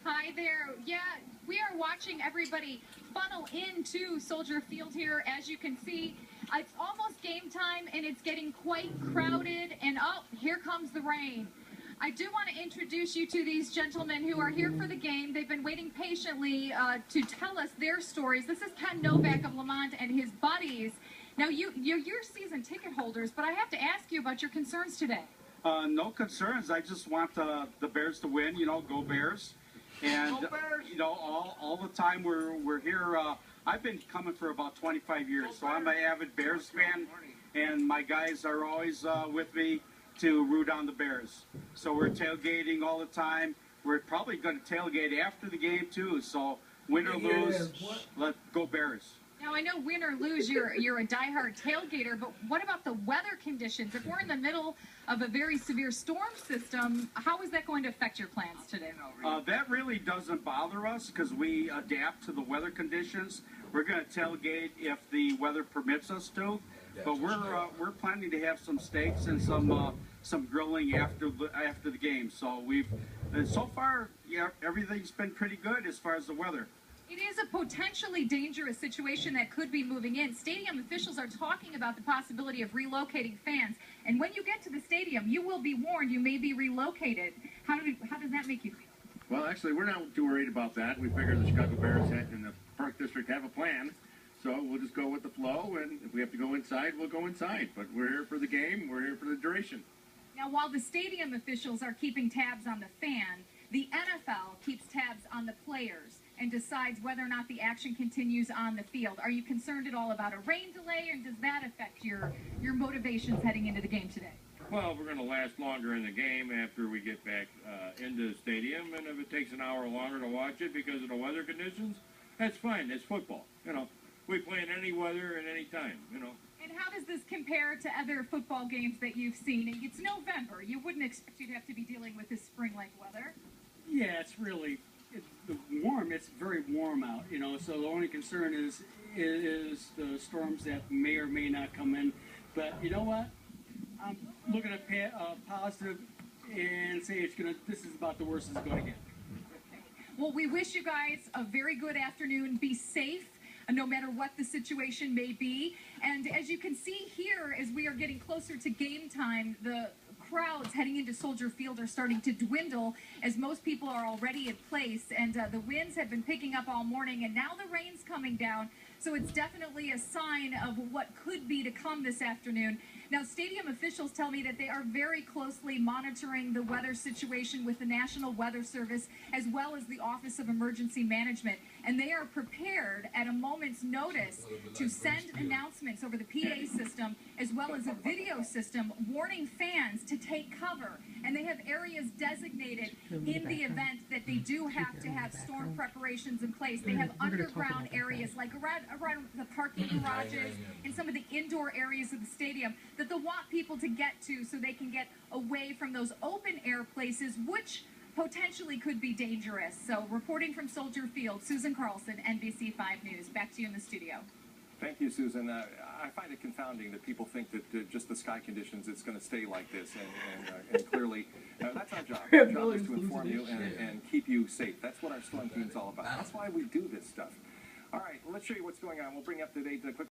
Hi there. Yeah, we are watching everybody funnel into Soldier Field here. As you can see, it's almost game time and it's getting quite crowded. And oh, here comes the rain. I do want to introduce you to these gentlemen who are here for the game. They've been waiting patiently to tell us their stories. This is Ken Novak of Lamont and his buddies. Now, you're season ticket holders, but I have to ask you about your concerns today. No concerns. I just want the Bears to win. You know, go Bears. And you know, all the time we're here. I've been coming for about 25 years, so I'm an avid Bears fan, and my guys are always with me to root on the Bears. So we're tailgating all the time. We're probably going to tailgate after the game too. So win or lose, let's go Bears. Now, I know win or lose, you're a diehard tailgater, but what about the weather conditions? If we're in the middle of a very severe storm system, how is that going to affect your plans today? That really doesn't bother us because we adapt to the weather conditions. We're going to tailgate if the weather permits us to, but we're planning to have some steaks and some grilling after the game. So so far, yeah, everything's been pretty good as far as the weather. It is a potentially dangerous situation that could be moving in. Stadium officials are talking about the possibility of relocating fans. And when you get to the stadium, you will be warned you may be relocated. How does that make you feel? Well, actually, we're not too worried about that. We figure the Chicago Bears and the Park District have a plan. So we'll just go with the flow, and if we have to go inside, we'll go inside. But we're here for the game. We're here for the duration. Now, while the stadium officials are keeping tabs on the fan, the NFL keeps tabs on the players and decides whether or not the action continues on the field. Are you concerned at all about a rain delay, or does that affect your motivations heading into the game today? Well, we're going to last longer in the game after we get back into the stadium, and if it takes an hour longer to watch it because of the weather conditions, that's fine. It's football. You know, we play in any weather and any time, you know. And how does this compare to other football games that you've seen? It's November. You wouldn't expect you'd have to be dealing with this spring-like weather. Yeah, it's really warm. It's very warm out, you know. So the only concern is the storms that may or may not come in. But you know what? I'm looking at positive and say this is about the worst it's going to get. Okay. Well, we wish you guys a very good afternoon. Be safe, no matter what the situation may be. And as you can see here, as we are getting closer to game time, the crowds heading into Soldier Field are starting to dwindle as most people are already in place, and the winds have been picking up all morning, and now the rain's coming down, so it's definitely a sign of what could be to come this afternoon. Now, stadium officials tell me that they are very closely monitoring the weather situation with the National Weather Service as well as the Office of Emergency Management, and they are prepared at a moment's notice to send announcements over the PA system as well as a video system warning fans to take cover. And they have areas designated in the event that they do have to have storm preparations in place. They have underground areas like around the parking garages and some of the indoor areas of the stadium that they'll want people to get to so they can get away from those open air places, which potentially could be dangerous. So reporting from Soldier Field, Susan Carlson, NBC 5 News. Back to you in the studio. Thank you, Susan. I find it confounding that people think that just the sky conditions, it's going to stay like this, and clearly that's our job. Our job is to inform you and keep you safe. That's what our storm team's all about. That's why we do this stuff. All right, let's show you what's going on. We'll bring you up to date quick.